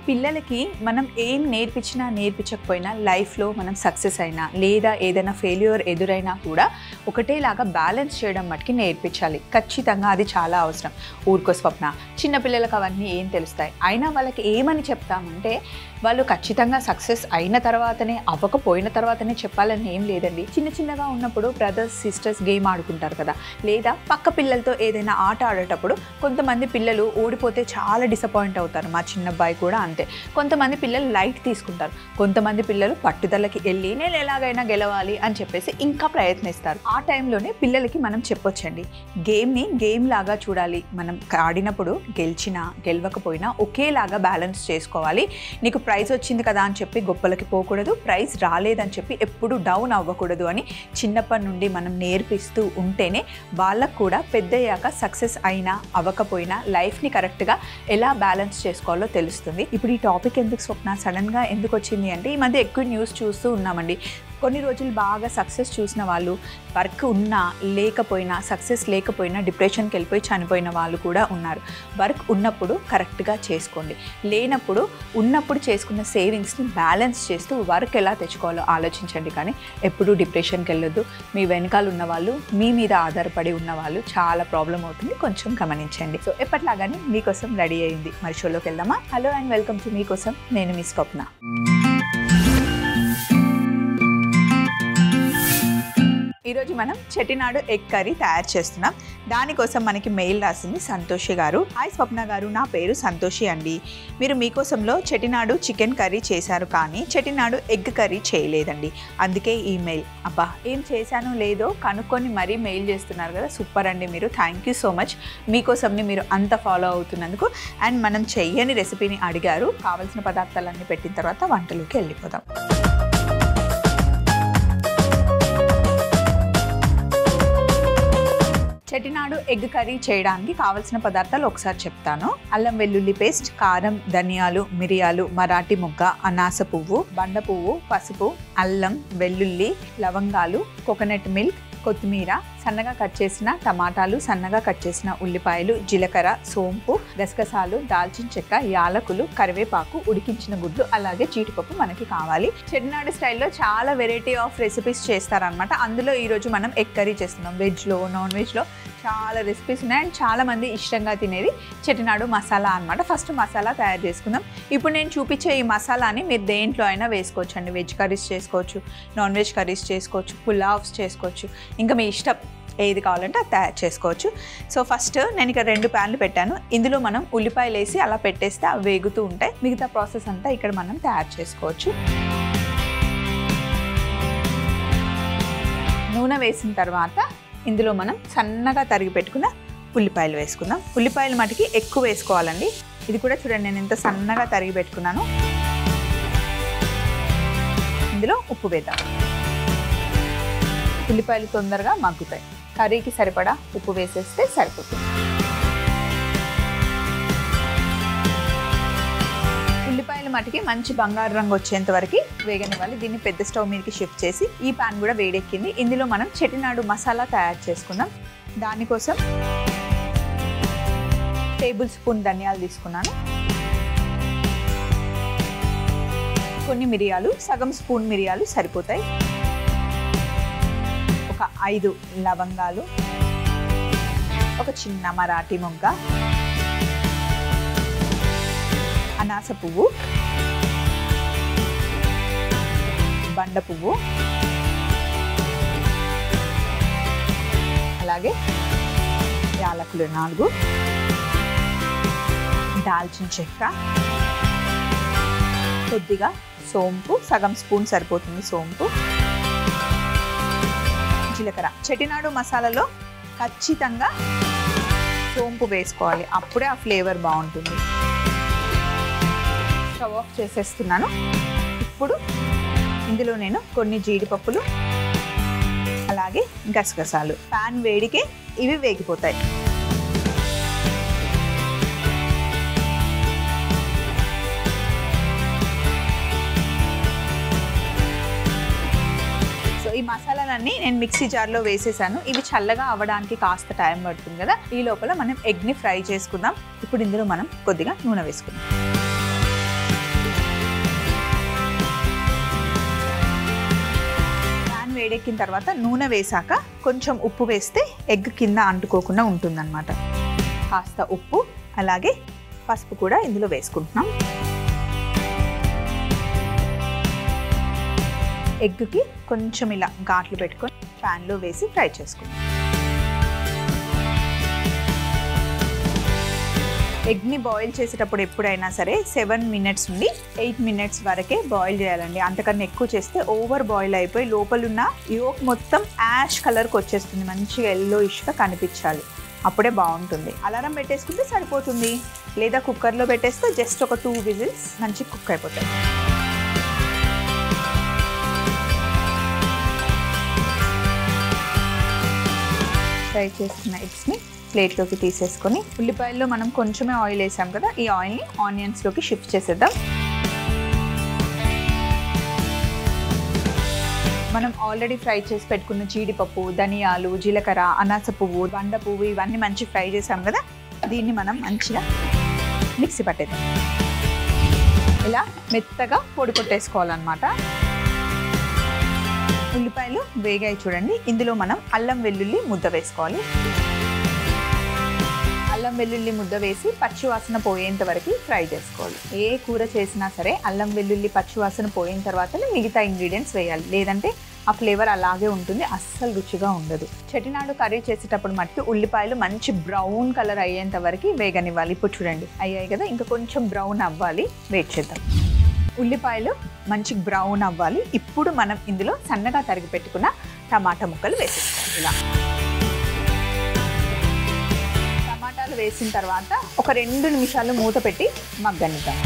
పిల్లలకి మనం ఏం నేర్పించకపోయినా లైఫ్లో మనం సక్సెస్ అయినా లేదా ఏదైనా ఫెయిల్యూర్ ఎదురైనా కూడా ఒకటేలాగా బ్యాలెన్స్ చేయడం మటుకి నేర్పించాలి. ఖచ్చితంగా అది చాలా అవసరం. ఊరుకో స్వప్న, చిన్నపిల్లలకు అవన్నీ ఏం తెలుస్తాయి? అయినా వాళ్ళకి ఏమని చెప్తామంటే వాళ్ళు ఖచ్చితంగా సక్సెస్ అయిన తర్వాతనే అవ్వకపోయిన తర్వాతనే చెప్పాలని ఏం లేదండి. చిన్నగా ఉన్నప్పుడు బ్రదర్స్ సిస్టర్స్ గేమ్ ఆడుకుంటారు కదా, లేదా పక్క పిల్లలతో ఏదైనా ఆట ఆడేటప్పుడు కొంతమంది పిల్లలు ఓడిపోతే చాలా డిసప్పాయింట్ అవుతారు. మా చిన్న అబ్బాయి కూడా అంతే. కొంతమంది పిల్లలు లైట్ తీసుకుంటారు, కొంతమంది పిల్లలు పట్టుదలకి వెళ్ళి నేను ఎలాగైనా గెలవాలి అని చెప్పేసి ఇంకా ప్రయత్నిస్తారు. ఆ టైంలోనే పిల్లలకి మనం చెప్పొచ్చండి, గేమ్ని గేమ్ లాగా చూడాలి. మనం ఆడినప్పుడు గెలిచినా గెలవకపోయినా ఒకేలాగా బ్యాలెన్స్ చేసుకోవాలి. నీకు ప్రైజ్ వచ్చింది కదా అని చెప్పి గొప్పలకి పోకూడదు, ప్రైజ్ రాలేదని చెప్పి ఎప్పుడు డౌన్ అవ్వకూడదు అని చిన్నప్పటి నుండి మనం నేర్పిస్తూ ఉంటేనే వాళ్ళకు కూడా పెద్దయ్యాక సక్సెస్ అయినా అవ్వకపోయినా లైఫ్ని కరెక్ట్గా ఎలా బ్యాలెన్స్ చేసుకోవాలో తెలుస్తుంది. ఇప్పుడు ఈ టాపిక్ ఎందుకు స్వప్న సడన్గా ఎందుకు వచ్చింది అంటే, ఈ మధ్య ఎక్కువ న్యూస్ చూస్తూ ఉన్నామండి. కొన్ని రోజులు బాగా సక్సెస్ చూసిన వాళ్ళు వర్క్ ఉన్నా లేకపోయినా సక్సెస్ లేకపోయినా డిప్రెషన్కి వెళ్ళిపోయి చనిపోయిన వాళ్ళు కూడా ఉన్నారు. వర్క్ ఉన్నప్పుడు కరెక్ట్గా చేసుకోండి, లేనప్పుడు ఉన్నప్పుడు చేసుకున్న సేవింగ్స్ని బ్యాలెన్స్ చేస్తూ వర్క్ ఎలా తెచ్చుకోవాలో ఆలోచించండి. కానీ ఎప్పుడూ డిప్రెషన్కి వెళ్ళొద్దు. మీ వెనకాల ఉన్నవాళ్ళు, మీ మీద ఆధారపడి ఉన్నవాళ్ళు చాలా ప్రాబ్లం అవుతుంది, కొంచెం గమనించండి. సో ఎప్పట్లాగానే మీకోసం రెడీ అయింది. మరి షోలోకి వెళ్దామా? హలో అండ్ వెల్కమ్ టు మీకోసం, నేను మీ స్వప్న. ఈరోజు మనం చెట్టినాడు ఎగ్ కర్రీ తయారు చేస్తున్నాం. దానికోసం మనకి మెయిల్ రాసింది సంతోషి గారు. హాయ్ స్వప్న గారు, నా పేరు సంతోషి అండి. మీరు మీకోసంలో చెట్టినాడు చికెన్ కర్రీ చేశారు, కానీ చెట్టినాడు ఎగ్ కర్రీ చేయలేదండి. అందుకే ఈ మెయిల్. అబ్బా, ఏం చేశానో లేదో కనుక్కొని మరీ మెయిల్ చేస్తున్నారు కదా, సూపర్ అండి మీరు. Thank you so much. మీకోసంని మీరు అంత ఫాలో అవుతున్నందుకు. అండ్ మనం చెయ్యని రెసిపీని అడిగారు. కావాల్సిన పదార్థాలన్నీ పెట్టిన తర్వాత వంటలోకి వెళ్ళిపోదాం. చెట్టినాడు ఎగ్ కర్రీ చేయడానికి కావలసిన పదార్థాలు ఒకసారి చెప్తాను. అల్లం వెల్లుల్లి పేస్ట్, కారం, ధనియాలు, మిరియాలు, మరాఠీ మొగ్గ, అనాస పువ్వు, బండ పువ్వు, పసుపు, అల్లం, వెల్లుల్లి, లవంగాలు, కోకోనట్ మిల్క్, కొత్తిమీర, సన్నగా కట్ చేసిన టమాటాలు, సన్నగా కట్ చేసిన ఉల్లిపాయలు, జీలకర్ర, సోంపు, గసగసాలు, దాల్చిన చెక్క, యాలకులు, కరివేపాకు, ఉడికించిన గుడ్లు, అలాగే జీడిపప్పు మనకి కావాలి. చెట్టినాడు స్టైల్లో చాలా వెరైటీ ఆఫ్ రెసిపీస్ చేస్తారనమాట. అందులో ఈరోజు మనం ఎగ్ కర్రీ చేస్తున్నాం. వెజ్లో, నాన్ వెజ్లో చాలా రెసిపీస్ ఉన్నాయి. అండ్ చాలామంది ఇష్టంగా తినేది చెట్టినాడు మసాలా అనమాట. ఫస్ట్ మసాలా తయారు చేసుకుందాం. ఇప్పుడు నేను చూపించే ఈ మసాలాని మీరు దేంట్లో అయినా వేసుకోవచ్చు అండి. వెజ్ కర్రీస్ చేసుకోవచ్చు, నాన్ వెజ్ కర్రీస్ చేసుకోవచ్చు, పులావ్స్ చేసుకోవచ్చు, ఇంకా మీ ఇష్టం ఏది కావాలంటే అది తయారు చేసుకోవచ్చు. సో ఫస్ట్ నేను ఇక్కడ 2 ప్యాన్లు పెట్టాను. ఇందులో మనం ఉల్లిపాయలు వేసి అలా పెట్టేస్తే అవి వేగుతూ ఉంటాయి. మిగతా ప్రాసెస్ అంతా ఇక్కడ మనం తయారు చేసుకోవచ్చు. నూనె వేసిన తర్వాత ఇందులో మనం సన్నగా తరిగి పెట్టుకున్న ఉల్లిపాయలు వేసుకుందాం. ఉల్లిపాయలు మటుకి ఎక్కువ వేసుకోవాలండి. ఇది కూడా చూడండి, నేను ఎంత సన్నగా తరిగి పెట్టుకున్నాను. ఇందులో ఉప్పు వేద్దాం. ఉల్లిపాయలు తొందరగా మగ్గుతాయి. కర్రీకి సరిపడా ఉప్పు వేసేస్తే సరిపోతుంది. ఉల్లిపాయలు మటుకి మంచి బంగారు రంగు వచ్చేంత వరకు వేగనివ్వాలి. దీన్ని పెద్ద స్టవ్ మీదకి షిఫ్ట్ చేసి, ఈ పాన్ కూడా వేడెక్కింది. ఇందులో మనం చెట్టినాడు మసాలా తయారు చేసుకుందాం. దానికోసం టేబుల్ స్పూన్ ధనియాలు తీసుకున్నాను, కొన్ని మిరియాలు, సగం స్పూన్ మిరియాలు సరిపోతాయి, ఒక 5 లవంగాలు, ఒక చిన్న మరాఠీ మొగ్గ, అనాస పువ్వు, బండ పువ్వు, అలాగే యాలకులు 4, దాల్చిన చెక్క, కొద్దిగా సోంపు, సగం స్పూన్ సరిపోతుంది సోంపు, జీలకర్ర. చెట్టినాడు మసాలాలో ఖచ్చితంగా సోంపు వేసుకోవాలి, అప్పుడే ఆ ఫ్లేవర్ బాగుంటుంది. స్టవ్ ఆఫ్ చేసేస్తున్నాను. ఇప్పుడు ఇందులో నేను కొన్ని జీడిపప్పులు, అలాగే గసగసాలు, పాన్ వేడికే ఇవి వేగిపోతాయి. ఈ మసాలాలన్నీ నేను మిక్సీ జార్లో వేసేసాను. ఇవి చల్లగా అవ్వడానికి కాస్త టైం పడుతుంది కదా. ఈ లోపల మనం ఎగ్ని ఫ్రై చేసుకుందాం. ఇప్పుడు ఇందులో మనం కొద్దిగా నూనె వేసుకుందాం. వేడెక్కిన తర్వాత నూనె వేసాక కొంచెం ఉప్పు వేస్తే ఎగ్ కింద అంటుకోకుండా ఉంటుందన్నమాట. కాస్త ఉప్పు అలాగే పసుపు కూడా ఇందులో వేసుకుంటున్నాం. ఎగ్కి కొంచెం ఇలా ఘాట్లు పెట్టుకొని ప్యాన్లో వేసి ఫ్రై చేసుకుంటాం. ఎగ్ని బాయిల్ చేసేటప్పుడు ఎప్పుడైనా సరే 7 minutes నుండి 8 minutes వరకే బాయిల్ చేయాలండి. అంతకన్నా ఎక్కువ చేస్తే ఓవర్ బాయిల్ అయిపోయి లోపలున్న యోక్ మొత్తం యాష్ కలర్కి వచ్చేస్తుంది. మంచిగా ఎల్లోయిష్గా కనిపించాలి, అప్పుడే బాగుంటుంది. అలారం పెట్టేసుకుంటే సరిపోతుంది, లేదా కుక్కర్లో పెట్టేస్తే జస్ట్ ఒక 2 whistles మంచిగా కుక్ అయిపోతాయి. ఫ్రై చేసుకున్న ఎగ్స్ని ప్లేట్లోకి తీసేసుకొని ఉల్లిపాయల్లో మనం కొంచెమే ఆయిల్ వేసాం కదా, ఈ ఆయిల్ని ఆనియన్స్లోకి షిఫ్ట్ చేసేద్దాం. మనం ఆల్రెడీ ఫ్రై చేసి పెట్టుకున్న జీడిపప్పు, ధనియాలు, జీలకర్ర, అనాస పువ్వు, బండ పువ్వు ఇవన్నీ మంచి ఫ్రై చేసాం కదా, దీన్ని మనం మంచిగా మిక్సీ పట్టేద్దాం. ఇలా మెత్తగా పొడి కొట్టేసుకోవాలన్నమాట. ఉల్లిపాయలు వేగాయి చూడండి. ఇందులో మనం అల్లం వెల్లుల్లి ముద్ద వేసుకోవాలి. అల్లం వెల్లుల్లి ముద్ద వేసి పచ్చివాసన పోయేంత వరకు ఫ్రై చేసుకోవాలి. ఏ కూర చేసినా సరే అల్లం వెల్లుల్లి పచ్చివాసన పోయిన తర్వాతనే మిగతా ఇంగ్రీడియంట్స్ వేయాలి, లేదంటే ఆ ఫ్లేవర్ అలాగే ఉంటుంది, అస్సలు రుచిగా ఉండదు. చెట్టినాడు కర్రీ చేసేటప్పుడు మట్టుకు ఉల్లిపాయలు మంచి బ్రౌన్ కలర్ అయ్యేంత వరకు వేగనివ్వాలి. ఇప్పుడు చూడండి అయ్యాయి కదా, ఇంకా కొంచెం బ్రౌన్ అవ్వాలి, వెయిట్ చేద్దాం. ఉల్లిపాయలు మంచి బ్రౌన్ అవ్వాలి. ఇప్పుడు మనం ఇందులో సన్నగా తరిగి పెట్టుకున్న టమాటా ముక్కలు వేసేసుకోవాలి. ఇలా టమాటాలు వేసిన తర్వాత ఒక 2 నిమిషాలు మూత పెట్టి మగ్గనిద్దాం.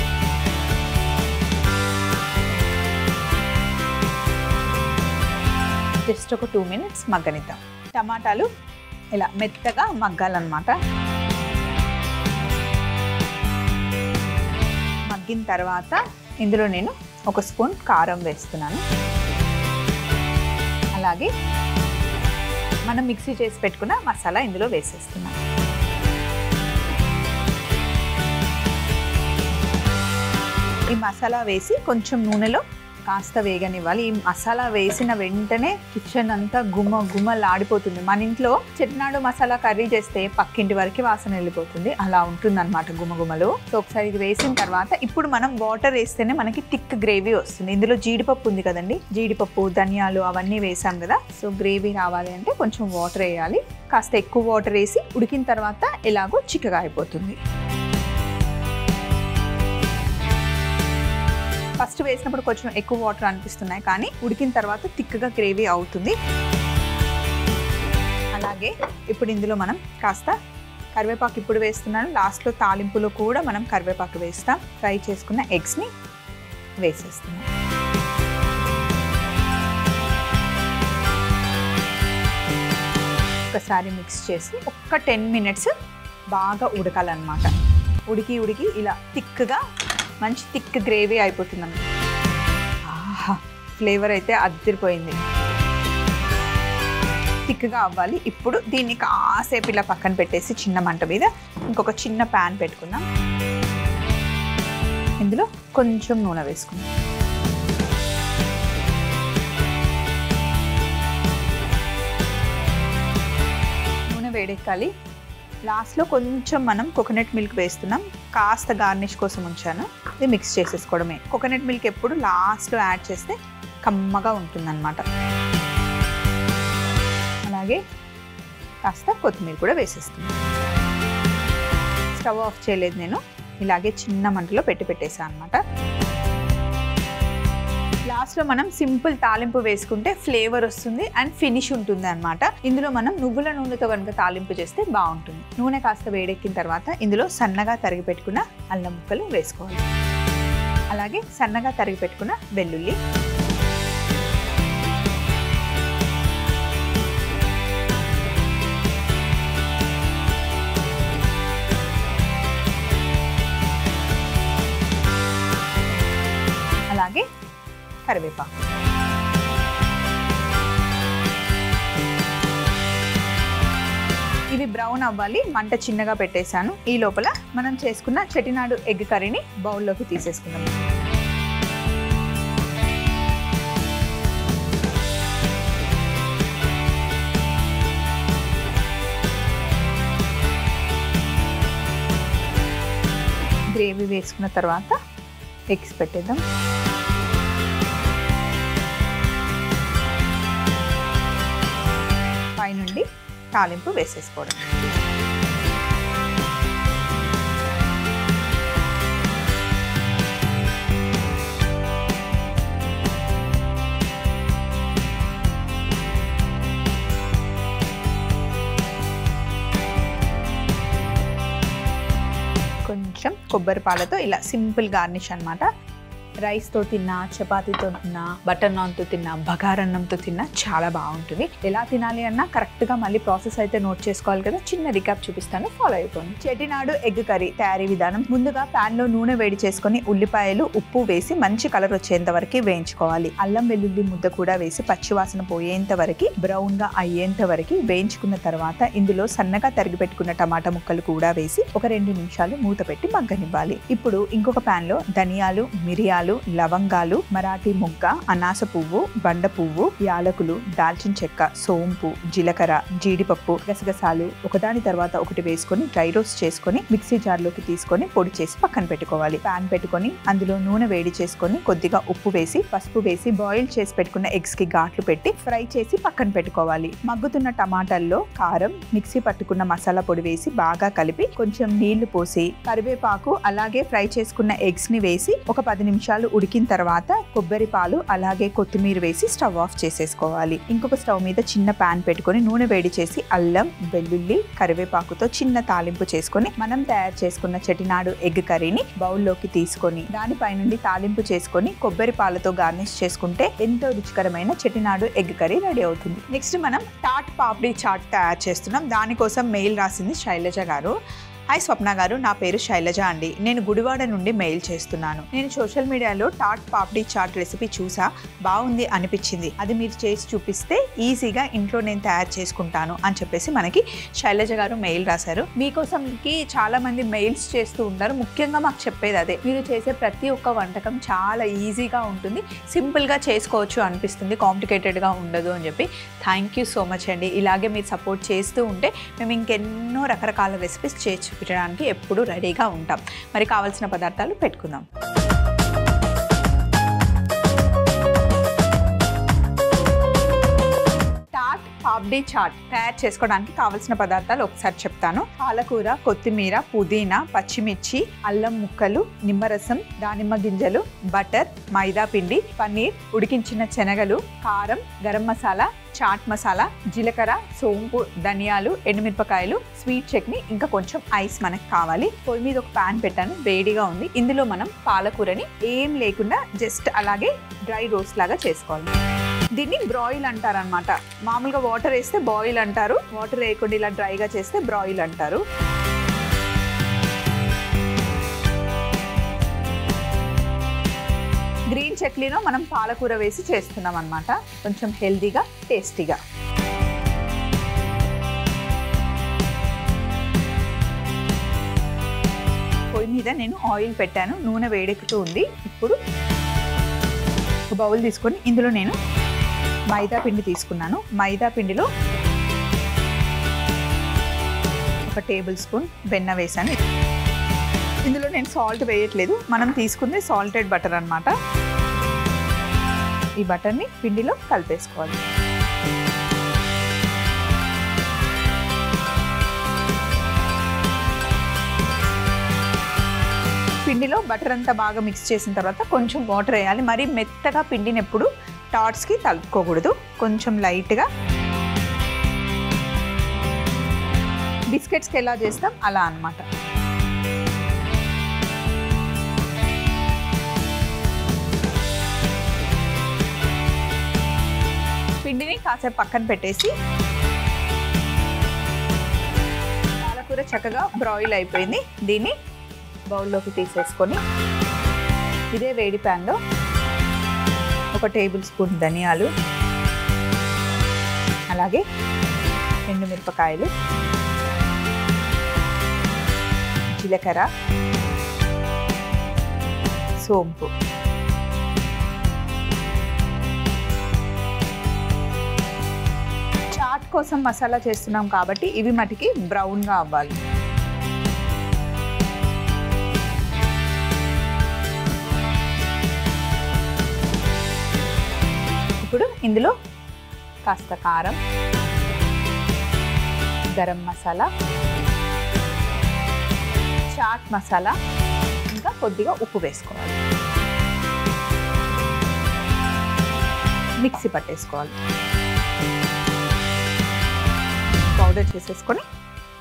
జస్ట్ ఒక 2 minutes మగ్గనిద్దాం. టమాటాలు ఇలా మెత్తగా మగ్గాలన్నమాట. మగ్గిన తర్వాత ఇందులో నేను 1 స్పూన్ కారం వేస్తున్నాను. అలాగే మనం మిక్సీ చేసి పెట్టుకున్న మసాలా ఇందులో వేసేస్తున్నాను. ఈ మసాలా వేసి కొంచెం నూనెలో కాస్త వేగనివ్వాలి. ఈ మసాలా వేసిన వెంటనే కిచెన్ అంతా గుమ్మలాడిపోతుంది. మన ఇంట్లో చెట్నాడు మసాలా కర్రీ చేస్తే పక్కింటి వరకు వాసన వెళ్ళిపోతుంది, అలా ఉంటుంది అనమాట గుమగుమలు. సో ఒకసారి ఇది వేసిన తర్వాత ఇప్పుడు మనం వాటర్ వేస్తేనే మనకి థిక్ గ్రేవీ వస్తుంది. ఇందులో జీడిపప్పు ఉంది కదండి, జీడిపప్పు, ధనియాలు అవన్నీ వేసాం కదా, సో గ్రేవీ రావాలి అంటే కొంచెం వాటర్ వేయాలి. కాస్త ఎక్కువ వాటర్ వేసి ఉడికిన తర్వాత ఎలాగో చిక్కగా అయిపోతుంది. ఫస్ట్ వేసినప్పుడు కొంచెం ఎక్కువ వాటర్ అనిపిస్తున్నాయి, కానీ ఉడికిన తర్వాత థిక్గా గ్రేవీ అవుతుంది. అలాగే ఇప్పుడు ఇందులో మనం కాస్త కరివేపాకు ఇప్పుడు వేస్తున్నాను. లాస్ట్లో తాలింపులో కూడా మనం కరివేపాకు వేస్తాం. ఫ్రై చేసుకున్న ఎగ్స్ని వేసేస్తున్నాం. ఒకసారి మిక్స్ చేసి ఒక్క 10 minutes బాగా ఉడకాలన్నమాట. ఉడికి ఇలా థిక్గా మంచి థిక్ గ్రేవీ అయిపోతుందండి. ఆహా, ఫ్లేవర్ అయితే అదిరిపోయింది. థిక్గా అవ్వాలి. ఇప్పుడు దీన్ని కాసేపు ఇలా పక్కన పెట్టేసి చిన్న మంట మీద ఇంకొక చిన్న ప్యాన్ పెట్టుకుందాం. ఇందులో కొంచెం నూనె వేసుకుందాం. నూనె వేడెక్కాలి. లాస్ట్లో కొంచెం మనం కోకోనట్ మిల్క్ వేస్తున్నాం. కాస్త గార్నిష్ కోసం ఉంచాను. ఇది మిక్స్ చేసేసుకోవడమే. కోకోనట్ మిల్క్ ఎప్పుడు లాస్ట్లో యాడ్ చేస్తే కమ్మగా ఉంటుందన్నమాట. అలాగే కాస్త కొత్తిమీర కూడా వేసేస్తున్నాను. స్టవ్ ఆఫ్ చేయలేదు నేను, ఇలాగే చిన్న మంటలో పెట్టేసాను అనమాట. లాస్ట్లో మనం సింపుల్ తాలింపు వేసుకుంటే ఫ్లేవర్ వస్తుంది అండ్ ఫినిష్ ఉంటుంది అనమాట. ఇందులో మనం నువ్వుల నూనెతో కనుక తాలింపు చేస్తే బాగుంటుంది. నూనె కాస్త వేడెక్కిన తర్వాత ఇందులో సన్నగా తరిగి పెట్టుకున్న అల్లం ముక్కలు వేసుకోవాలి. అలాగే సన్నగా తరిగి పెట్టుకున్న వెల్లుల్లి, అలాగే కరివేపాకు. ఇవి బ్రౌన్ అవ్వాలి. మంట చిన్నగా పెట్టేశాను. ఈ లోపల మనం చేసుకున్న చెట్టినాడు ఎగ్ కర్రీని బౌల్లోకి తీసేసుకుందాం. గ్రేవీ వేసుకున్న తర్వాత ఎగ్స్ పెట్టేద్దాం. పైనుండి తాలింపు వేసేసుకోవడం. కొంచెం కొబ్బరి పాలతో ఇలా సింపుల్ గార్నిష్ అన్నమాట. రైస్తో తిన్నా, చపాతీతో తిన్నా, బటర్ నాన్తో తిన్నా, బగారన్నంతో తిన్నా చాలా బాగుంటుంది. ఎలా తినాలి అన్నా కరెక్ట్గా మళ్ళీ ప్రాసెస్ అయితే నోట్ చేసుకోవాలి కదా. చిన్న రికాప్ చూపిస్తాను, ఫాలో అయిపోండి. చెట్టినాడు ఎగ్ కర్రీ తయారీ విధానం. ముందుగా ప్యాన్లో నూనె వేడి చేసుకొని ఉల్లిపాయలు, ఉప్పు వేసి మంచి కలర్ వచ్చేంత వరకు వేయించుకోవాలి. అల్లం వెల్లుల్లి ముద్ద కూడా వేసి పచ్చివాసన పోయేంత వరకు బ్రౌన్గా అయ్యేంత వరకు వేయించుకున్న తర్వాత ఇందులో సన్నగా తరిగి పెట్టుకున్న టమాటా ముక్కలు కూడా వేసి ఒక 2 నిమిషాలు మూత పెట్టి మగ్గనివ్వాలి. ఇప్పుడు ఇంకొక ప్యాన్లో ధనియాలు, మిరియాలు, లవంగాలు, మరాఠీ మొగ్గ, అనాస పువ్వు, బండ పువ్వు, యాలకులు, దాల్చిన చెక్క, సోంపు, జీలకర్ర, జీడిపప్పు, గసగసాలు ఒకదాని తర్వాత ఒకటి వేసుకొని డ్రై రోస్ట్ చేసుకొని మిక్సీ జార్లోకి తీసుకొని పొడి చేసి పక్కన పెట్టుకోవాలి. ప్యాన్ పెట్టుకొని అందులో నూనె వేడి చేసుకొని కొద్దిగా ఉప్పు వేసి, పసుపు వేసి బాయిల్ చేసి పెట్టుకున్న ఎగ్స్ కి ఘాట్లు పెట్టి ఫ్రై చేసి పక్కన పెట్టుకోవాలి. మగ్గుతున్న టమాటాల్లో కారం, మిక్సీ పట్టుకున్న మసాలా పొడి వేసి బాగా కలిపి కొంచెం నీళ్లు పోసి కరివేపాకు అలాగే ఫ్రై చేసుకున్న ఎగ్స్ ని వేసి ఒక 10 నిమిషాలు ఉడికిన తర్వాత కొబ్బరి పాలు అలాగే కొత్తిమీర వేసి స్టవ్ ఆఫ్ చేసేసుకోవాలి. ఇంకొక స్టవ్ మీద చిన్న ప్యాన్ పెట్టుకొని నూనె వేడి చేసి అల్లం, వెల్లుల్లి, కరివేపాకుతో చిన్న తాలింపు చేసుకొని మనం తయారు చేసుకున్న చెట్టినాడు ఎగ్ కర్రీని బౌల్లోకి తీసుకొని దానిపై నుండి తాలింపు చేసుకొని కొబ్బరి పాలతో గార్నిష్ చేసుకుంటే ఎంతో రుచికరమైన చెట్టినాడు ఎగ్ కర్రీ రెడీ అవుతుంది. నెక్స్ట్ మనం టాట్ పాపడీ చాట్ తయారు చేస్తున్నాం. దానికోసం మెయిల్ రాసింది శైలజ గారు. హాయ్ స్వప్న గారు, నా పేరు శైలజ అండి. నేను గుడివాడ నుండి మెయిల్ చేస్తున్నాను. నేను సోషల్ మీడియాలో టాట్ పాపడీ చాట్ రెసిపీ చూసా, బాగుంది అనిపించింది. అది మీరు చేసి చూపిస్తే ఈజీగా ఇంట్లో నేను తయారు చేసుకుంటాను అని చెప్పేసి మనకి శైలజ గారు మెయిల్ రాశారు. మీకోసంకి చాలా మంది మెయిల్స్ చేస్తూ ఉంటారు. ముఖ్యంగా మాకు చెప్పేది అదే, మీరు చేసే ప్రతి ఒక్క వంటకం చాలా ఈజీగా ఉంటుంది, సింపుల్గా చేసుకోవచ్చు అనిపిస్తుంది, కాంప్లికేటెడ్గా ఉండదు అని చెప్పి. థ్యాంక్ యూ సో మచ్ అండి. ఇలాగే మీరు సపోర్ట్ చేస్తూ ఉంటే మేము ఇంకెన్నో రకరకాల రెసిపీస్ చేసి పెట్టడానికి ఎప్పుడు రెడీగా ఉంటాం. మరి కావాల్సిన పదార్థాలు పెట్టుకుందాం. టాట్ పాపడీ చాట్ తయారు చేసుకోవడానికి కావాల్సిన పదార్థాలు ఒకసారి చెప్తాను. పాలకూర, కొత్తిమీర, పుదీనా, పచ్చిమిర్చి, అల్లం ముక్కలు, నిమ్మరసం, దానిమ్మ గింజలు, బటర్, మైదా పిండి, పన్నీర్, ఉడికించిన శనగలు, కారం, గరం మసాలా, చాట్ మసాలా, జీలకర్ర, సోంపు, ధనియాలు, ఎండుమిరపకాయలు, స్వీట్ చట్నీ, ఇంకా కొంచెం ఐస్ మనకు కావాలి. పొయ్యి మీద ఒక ప్యాన్ పెట్టాను, వేడిగా ఉంది. ఇందులో మనం పాలకూరని ఏం లేకుండా జస్ట్ అలాగే డ్రై రోస్ట్ లాగా చేసుకోవాలి. దీన్ని బ్రాయిల్ అంటారనమాట. మామూలుగా వాటర్ వేస్తే బాయిల్ అంటారు, వాటర్ వేయకుండా ఇలా డ్రైగా చేస్తే బ్రాయిల్ అంటారు. గ్రీన్ చట్నీలో మనం పాలకూర వేసి చేస్తున్నాం అన్నమాట, కొంచెం హెల్దీగా, టేస్టీగా. పొయ్యి మీద నేను ఆయిల్ పెట్టాను, నూనె వేడెక్కుతూ ఉంది. ఇప్పుడు ఒక బౌల్ తీసుకొని ఇందులో నేను మైదా పిండి తీసుకున్నాను. మైదా పిండిలో 1 టేబుల్ స్పూన్ వెన్న వేసాను. ఇందులో నేను సాల్ట్ వేయట్లేదు, మనం తీసుకుంది సాల్టెడ్ బటర్ అన్నమాట. ఈ బటర్ని పిండిలో కలిపేసుకోవాలి. పిండిలో బటర్ అంతా బాగా మిక్స్ చేసిన తర్వాత కొంచెం వాటర్ వేయాలి. మరి మెత్తగా పిండిని ఎప్పుడు టాట్స్కి తలుపుకోకూడదు, కొంచెం లైట్గా. బిస్కెట్స్కి ఎలా చేస్తాం అలా అన్నమాట. పిండిని కాసేపు పక్కన పెట్టేసి పాలకూర చక్కగా బ్రాయిల్ అయిపోయింది. దీన్ని బౌల్లోకి తీసేసుకొని ఇదే వేడి ప్యాన్లో 1 టేబుల్ స్పూన్ ధనియాలు, అలాగే ఎండుమిరపకాయలు, జీలకర్ర, సోంపు, చాట్ కోసం మసాలా చేస్తున్నాం కాబట్టి ఇవి మటుకి బ్రౌన్గా అవ్వాలి. ఇప్పుడు ఇందులో కాస్త కారం, గరం మసాలా, చాట్ మసాలా, ఇంకా కొద్దిగా ఉప్పు వేసుకోవాలి. మిక్సీ పట్టేసుకోవాలి. పౌడర్ చేసేసుకొని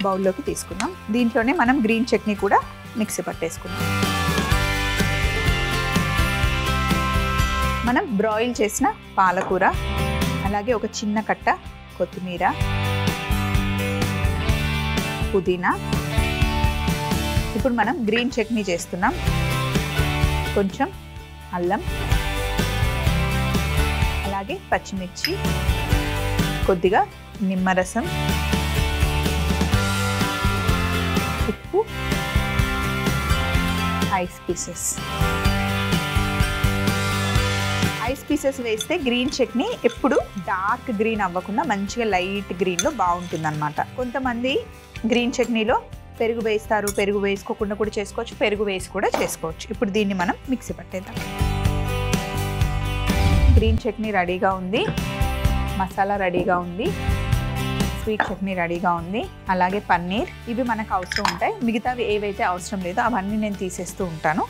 బౌల్లోకి తీసుకుందాం. దీంట్లోనే మనం గ్రీన్ చట్నీ కూడా మిక్సీ పట్టేసుకుందాం. మనం బ్రాయిల్ చేసిన పాలకూర, అలాగే ఒక చిన్న కట్ట కొత్తిమీర, పుదీనా. ఇప్పుడు మనం గ్రీన్ చట్నీ చేస్తున్నాం. కొంచెం అల్లం, అలాగే పచ్చిమిర్చి, కొద్దిగా నిమ్మరసం, ఉప్పు, ఐస్ పీసెస్. ఐస్ పీసెస్ వేస్తే గ్రీన్ చట్నీ ఎప్పుడు డార్క్ గ్రీన్ అవ్వకుండా మంచిగా లైట్ గ్రీన్లో బాగుంటుంది అన్నమాట. కొంతమంది గ్రీన్ చట్నీలో పెరుగు వేస్తారు, పెరుగు వేసుకోకుండా కూడా చేసుకోవచ్చు, పెరుగు వేసి కూడా చేసుకోవచ్చు. ఇప్పుడు దీన్ని మనం మిక్సీ పట్టేద్దాం. గ్రీన్ చట్నీ రెడీగా ఉంది, మసాలా రెడీగా ఉంది, స్వీట్ చట్నీ రెడీగా ఉంది, అలాగే పన్నీర్. ఇవి మనకు అవసరం ఉంటాయి. మిగతావి ఏవైతే అవసరం లేదో అవన్నీ నేను తీసేస్తూ ఉంటాను.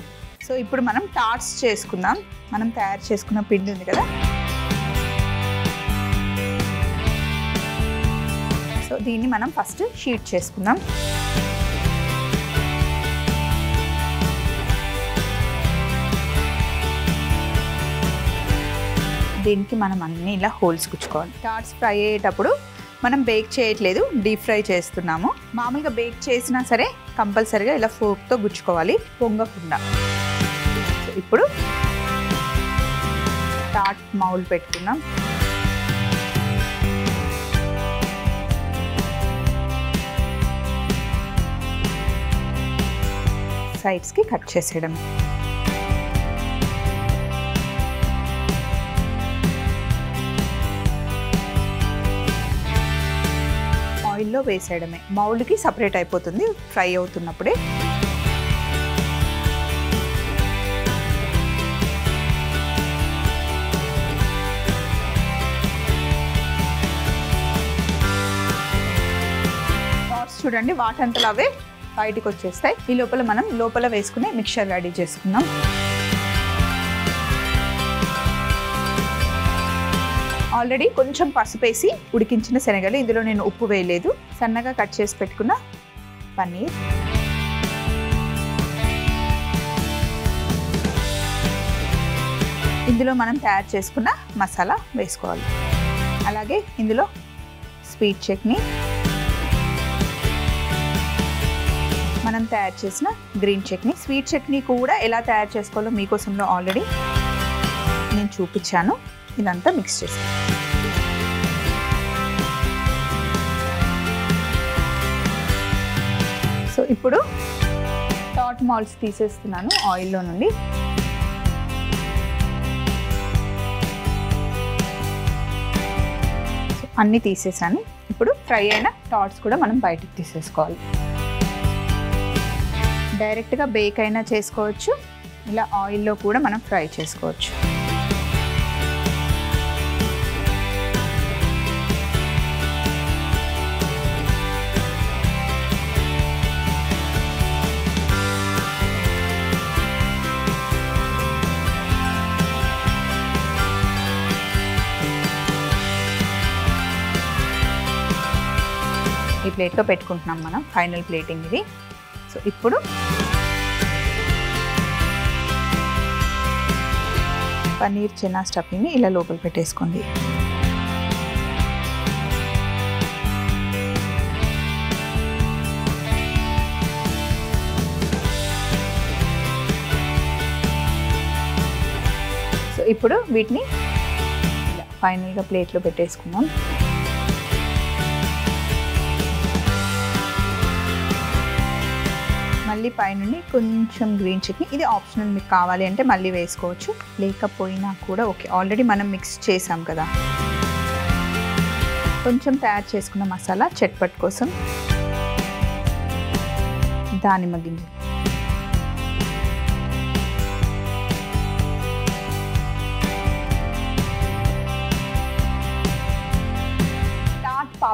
సో ఇప్పుడు మనం టార్ట్స్ చేసుకుందాం. మనం తయారు చేసుకున్న పిండి ఉంది కదా, సో దీన్ని మనం ఫస్ట్ షీట్ చేసుకుందాం. దీనికి మనం అన్నీ ఇలా హోల్స్ గుచ్చుకోవాలి. టార్ట్స్ ఫ్రై అయ్యేటప్పుడు మనం బేక్ చేయట్లేదు, డీప్ ఫ్రై చేస్తున్నాము. మామూలుగా బేక్ చేసినా సరే కంపల్సరీగా ఇలా ఫోర్క్తో గుచ్చుకోవాలి, పొంగకుండా. ఇప్పుడు టార్ట్ మౌల్డ్ పెట్టుకుందాం. సైడ్స్కి కట్ చేసేయడం. ఆయిల్లో వేసేయడమే. మౌల్డ్కి సపరేట్ అయిపోతుంది ఫ్రై అవుతున్నప్పుడే. చూడండి, వాటంతలు అవే బయటికి వచ్చేస్తాయి. ఈ లోపల మనం లోపల వేసుకునే మిక్చర్ రెడీ చేసుకుందాం. ఆల్రెడీ కొంచెం పసుపు వేసి ఉడికించిన శనగలు, ఇందులో నేను ఉప్పు వేయలేదు. సన్నగా కట్ చేసి పెట్టుకున్న పన్నీర్, ఇందులో మనం తయారు చేసుకున్న మసాలా వేసుకోవాలి. అలాగే ఇందులో స్వీట్ చట్నీ, మనం తయారు చేసిన గ్రీన్ చట్నీ. స్వీట్ చట్నీ కూడా ఎలా తయారు చేసుకోవాలో మీకోసంలో ఆల్రెడీ నేను చూపించాను. ఇదంతా మిక్స్ చేసి సో ఇప్పుడు టార్ట్ మాల్స్ తీసేస్తున్నాను ఆయిల్లో నుండి. అన్నీ తీసేసాను. ఇప్పుడు ఫ్రై అయిన టార్ట్స్ కూడా మనం బయటకు తీసేసుకోవాలి. డైరెక్ట్గా బేక్ అయినా చేసుకోవచ్చు, ఇలా ఆయిల్లో కూడా మనం ఫ్రై చేసుకోవచ్చు. ఈ ప్లేట్లో పెట్టుకుంటున్నాం మనం, ఫైనల్ ప్లేటింగ్ ఇది. సో ఇప్పుడు పన్నీర్ చెన్నా స్టఫింగ్ని ఇలా లోపల పెట్టేసుకోండి. సో ఇప్పుడు వీటిని ఇలా ఫైనల్గా ప్లేట్లో పెట్టేసుకుందాం. మళ్ళీ పైనుండి కొంచెం గ్రీన్ చట్నీ, ఇది ఆప్షనల్, మీకు కావాలి అంటే మళ్ళీ వేసుకోవచ్చు, లేకపోయినా కూడా ఓకే. ఆల్రెడీ మనం మిక్స్ చేసాం కదా. కొంచెం తయారు చేసుకున్న మసాలా చట్పట్ కోసం దానిమ్మ గింజ,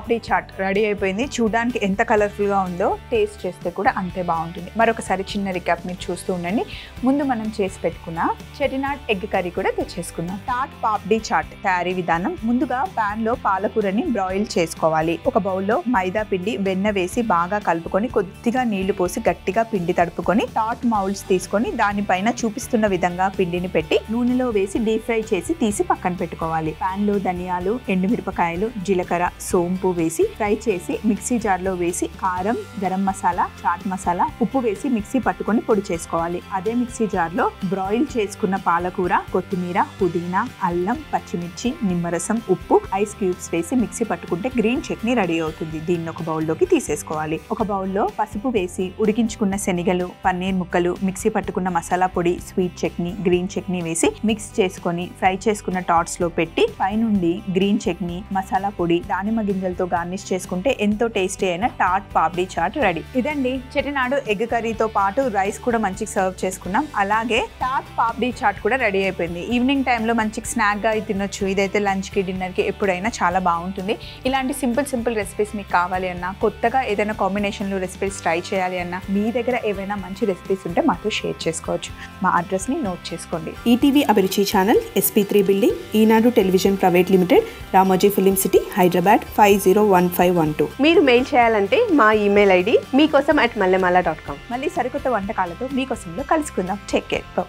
పాపడీ చాట్ రెడీ అయిపోయింది. చూడడానికి ఎంత కలర్ఫుల్గా ఉందో, టేస్ట్ చేస్తే కూడా అంతే బాగుంటుంది. మరొకసారి చిన్న రికాప్ మీరు చూస్తూ ఉండండి. ముందు మనం చేసి పెట్టుకున్న చెటినాడ్ ఎగ్ కర్రీ కూడా తెచ్చేసుకుందాం. టాట్ పాపడీ చాట్ తయారీ విధానం: ముందుగా ప్యాన్ లో పాలకూరని బ్రాయిల్ చేసుకోవాలి. ఒక బౌల్లో మైదా పిండి, వెన్న వేసి బాగా కలుపుకొని కొద్దిగా నీళ్లు పోసి గట్టిగా పిండి తడుపుకొని టాట్ మౌల్డ్స్ తీసుకొని దానిపైన చూపిస్తున్న విధంగా పిండిని పెట్టి నూనెలో వేసి డీప్ ఫ్రై చేసి తీసి పక్కన పెట్టుకోవాలి. ప్యాన్ లో ధనియాలు, ఎండుమిరపకాయలు, జీలకర్ర, సోంపు వేసి ఫ్రై చేసి మిక్సీ జార్ లో వేసి కారం, గరం మసాలా, చాట్ మసాలా, ఉప్పు వేసి మిక్సీ పట్టుకొని పొడి చేసుకోవాలి. అదే మిక్సీ జార్ లో బ్రాయిల్ చేసుకున్న పాలకూర, కొత్తిమీర, పుదీనా, అల్లం, పచ్చిమిర్చి, నిమ్మరసం, ఉప్పు, ఐస్ క్యూబ్స్ వేసి మిక్సీ పట్టుకుంటే గ్రీన్ చట్నీ రెడీ అవుతుంది. దీన్ని ఒక బౌల్లోకి తీసేసుకోవాలి. ఒక బౌల్లో పసుపు వేసి ఉడికించుకున్న శనగలు, పన్నీర్ ముక్కలు, మిక్సీ పట్టుకున్న మసాలా పొడి, స్వీట్ చట్నీ, గ్రీన్ చట్నీ వేసి మిక్స్ చేసుకొని ఫ్రై చేసుకున్న టాట్స్ లో పెట్టి పైనుండి గ్రీన్ చట్నీ, మసాలా పొడి, దానిమ్మ గింజలతో గార్నిష్ చేసుకుంటే ఎంతో టేస్టీ అయిన టాట్ పాపడీ చాట్ రెడీ. ఇదండి చెటినాడు ఎగ్ కర్రీతో పాటు రైస్ కూడా మంచిగా సర్వ్ చేసుకున్నాం. అలాగే టాట్ పాపడీ చాట్ కూడా రెడీ అయిపోయింది. ఈవినింగ్ టైంలో మంచిగా స్నాక్ గా తినొచ్చు. ఇదైతే లంచ్ కి, డిన్నర్ కి ఎప్పుడైనా చాలా బాగుంటుంది. ఇలాంటి సింపుల్ రెసిపీస్ మీకు కావాలి అన్నా, కొత్తగా ఏదైనా కాంబినేషన్ లో రెసిపీస్ ట్రై చేయాలి అన్నా, మీ దగ్గర ఏవైనా మంచి రెసిపీస్ ఉంటే మాతో షేర్ చేసుకోవచ్చు. మా అడ్రస్ ని నోట్ చేసుకోండి. ETV Abhiruchi channel, SP3 building, Eenadu television private limited, Ramoji film city, Hyderabad 501512. మీరు మెయిల్ చేయాలంటే మా ఈమెయిల్ ID మీకోసం@mallemala.com. మళ్ళీ సరికొత్త వంటకాలతో మీకోసంలో కలుసుకుందాం. Take care. బై.